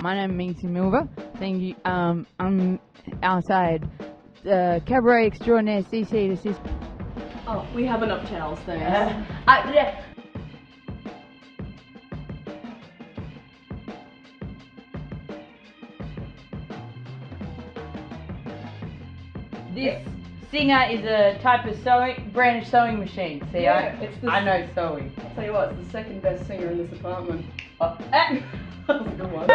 My name is Minxie Milver. Thank you. I'm outside the cabaret extraordinaire Cece Desist. Oh, we have enough towels, thanks. Yeah. This Singer is a type of brand of sewing machine. See, Yeah, I know sewing. I'll tell you what, it's the second best singer in this apartment. That was a good one.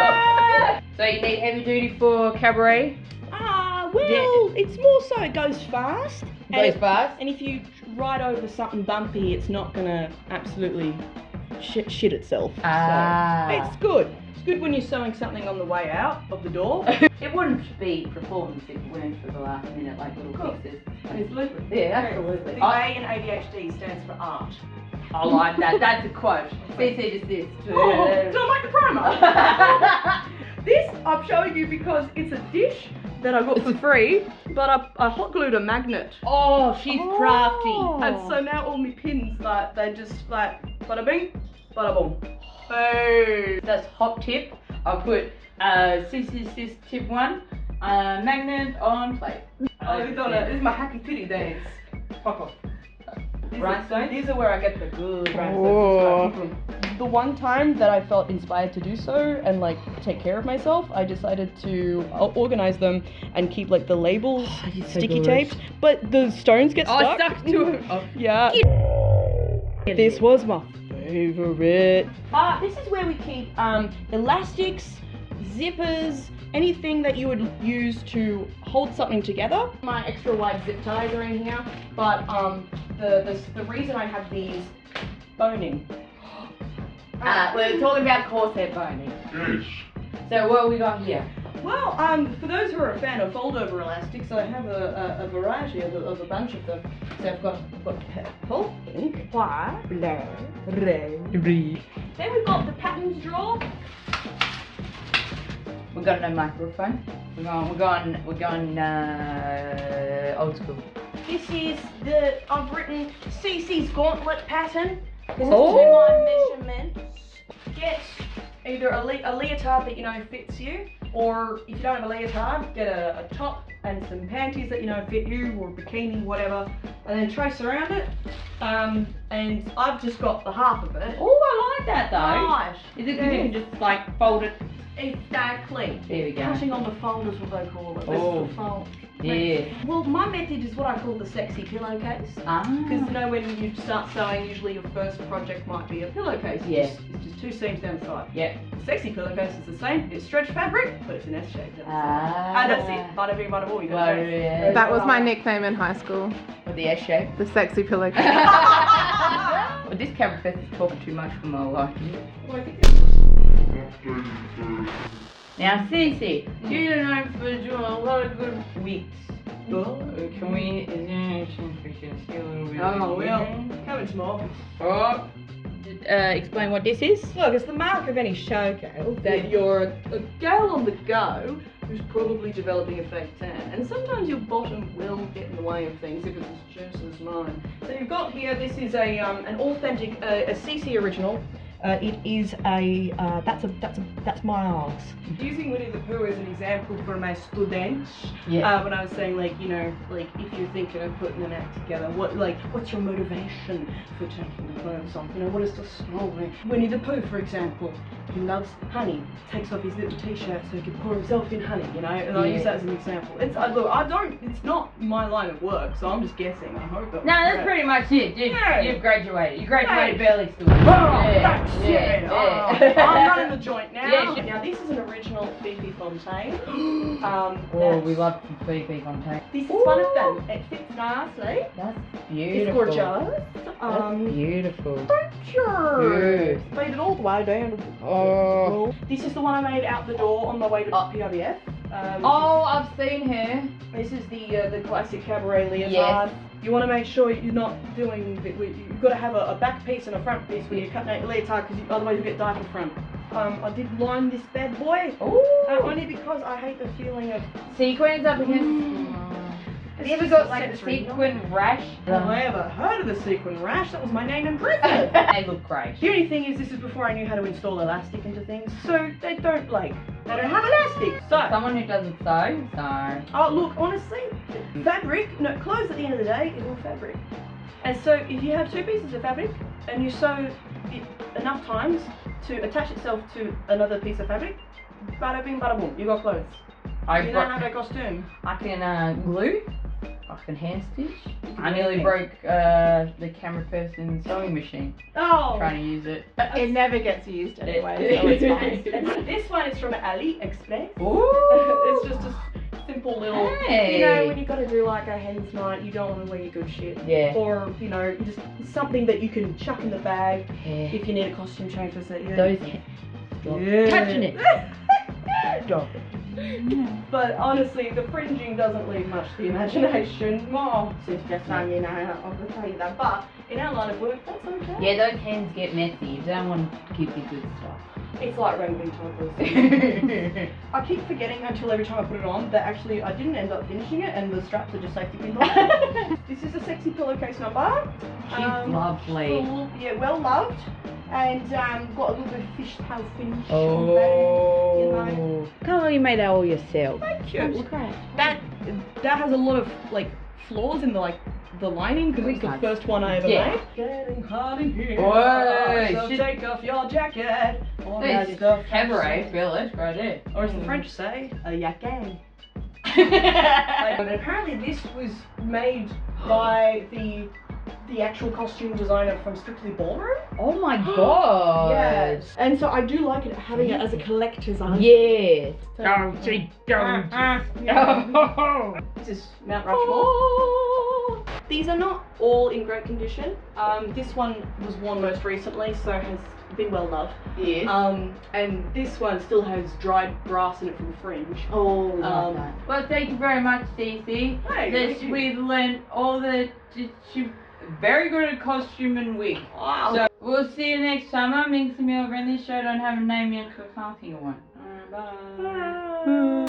So you need heavy duty for cabaret? Well, it's more so it goes fast. Fast? And if you ride over something bumpy, it's not gonna absolutely shit itself. So it's good. It's good when you're sewing something on the way out of the door. It wouldn't be performance if it went for the last minute like little fixes. Absolutely. Yeah, absolutely. The A in ADHD stands for art. I like that. That's a quote. Cece Desist. Oh, do I like the promo? This I'm showing you because it's a dish that I got for free, but I hot glued a magnet. Oh, she's crafty. And so now all my pins, like, they just like, bada bing, bada boom. Boom. That's hot tip. I'll put Cece Desist tip 1, magnet on plate. Oh, this is my happy titty dance. Fuck off. Rhinestones? These are where I get the good rhinestones. The one time that I felt inspired to do so and like take care of myself, I decided to organize them and keep like the labels sticky taped, but the stones get stuck. Stuck to it. Oh. Yeah. This was my favorite. This is where we keep elastics, zippers, anything that you would use to hold something together. My extra wide zip ties are in here, but the reason I have these boning. We're talking about corset boning. Yes. So what have we got here? Well, for those who are a fan of fold-over elastics, I have a variety of a bunch of them. So I've got purple, pink, white, black, red. Then we've got the patterns drawer. We've got no microphone. We're going old school. This is I've written Cece's gauntlet pattern. This is Oh. to my measurements. Get either a leotard that you know fits you, or if you don't have a leotard, get a top and some panties that you know fit you, or a bikini, whatever, and then trace around it. And I've just got the half of it. Oh, I like that though. Right. Is it good? You can just like fold it. Exactly. There we go. Cutting on the fold is what they call it. Oh. This is the fold. Yeah. Well, my method is what I call the sexy pillowcase. Because you know when you start sewing, usually your first project might be a pillowcase. Yeah. It's just two seams down the side. Yeah. The sexy pillowcase is the same. It's stretched fabric, but it's an S shape down the side. And that's it. Bada bing, bada boom. You got it. Yeah. That was my nickname in high school. With the S shape. The sexy pillowcase. Well, this camera fest is talking too much for my liking. Now, Cece, you're known for doing a lot of good wigs. Can we? Is there any chance we can see a little bit? Oh, well, come into my office. Oh. Explain what this is. Look, it's the mark of any showgirl that you're a girl on the go who's probably developing a fake tan. And sometimes your bottom will get in the way of things if it's as juicy as mine. So you've got here, this is an authentic, a Cece original. It is that's my arse. Using Winnie the Pooh as an example for my students, when I was saying like, you know, like if you're thinking of putting an act together, what's your motivation for taking the clothes off? You know, what is the story? Winnie the Pooh, for example, he loves honey, takes off his little t-shirt so he can pour himself in honey, you know, and I use that as an example. It's it's not my line of work, so I'm just guessing. I hope that. No, that's pretty much it. You've graduated. You graduated barely still. I'm running the joint now. Yeah. Now this is an original Fifi Fontaine. We love Fifi Fontaine. This is one of them. It fits nicely. That's It's beautiful. gorgeous. That's beautiful. Picture. Fade it all the way down to the This is the one I made out the door on my way to PRBF. I've seen her. This is the classic cabaret leotard. Yes. You want to make sure you're not doing. You've got to have a back piece and a front piece when you're cutting out your leotard, because otherwise you get dyed in front. I did line this bad boy. Only because I hate the feeling of sequins up against. Have you ever got like a sensory sequin rash? Have I ever heard of the sequin rash? That was my name in prison. They look great. The only thing is, this is before I knew how to install elastic into things, so they don't have elastic. So, Someone who doesn't sew, so. oh look, honestly, clothes at the end of the day is all fabric. And so if you have two pieces of fabric and you sew it enough times to attach itself to another piece of fabric, bada bing bada boom, you got clothes. You don't have a costume. I can glue. I can hand stitch. I nearly anything. broke the camera person's sewing machine Oh! trying to use it. It never gets used anyway, so it's fine. This one is from AliExpress. Ooh! It's just a simple little, Hey. you know, when you gotta do like a hen's night, you don't want to wear your good shit. Yeah. Or, you know, just something that you can chuck in the bag Yeah. if you need a costume change for set. Those touching it. Stop it. But honestly, the fringing doesn't leave much to the imagination. More, sister son, you know, I can tell you that. But in our line of work, that's okay. Yeah, those hands get messy. You don't want to keep the good stuff. It's like rainbow type of thing. I keep forgetting until every time I put it on that actually I didn't end up finishing it and the straps are just safety pins on. This is a sexy pillowcase number. She's lovely. Yeah, well loved. And got a little bit of fishtail finish on Oh. the bag, you know. Can't believe you made that all yourself. Thank you. That's great. That has a lot of like flaws in the lining because it's the first one I ever made. Getting hot in here. Whoa, So shit. take off your jacket. All This that is stuff. cabaret, Phyllis, right there. Or as the French say, a yaquin. But apparently this was made by the actual costume designer from Strictly Ballroom. Oh my god. Yes. And so I do like it having it as a collector's item. Yes. So- Oh. This is Mount Rushmore. These are not all in great condition. This one was worn most recently, so has been well loved. Yes. And this one still has dried grass in it from the fringe. Oh, love um, that. Well, thank you very much, Cece. Hey, This thank you. we've learned all the. She's very good at costume and wig. Wow. So we'll see you next summer. Minx and me over in this show don't have a name yet because I can't think of one. Bye. Bye.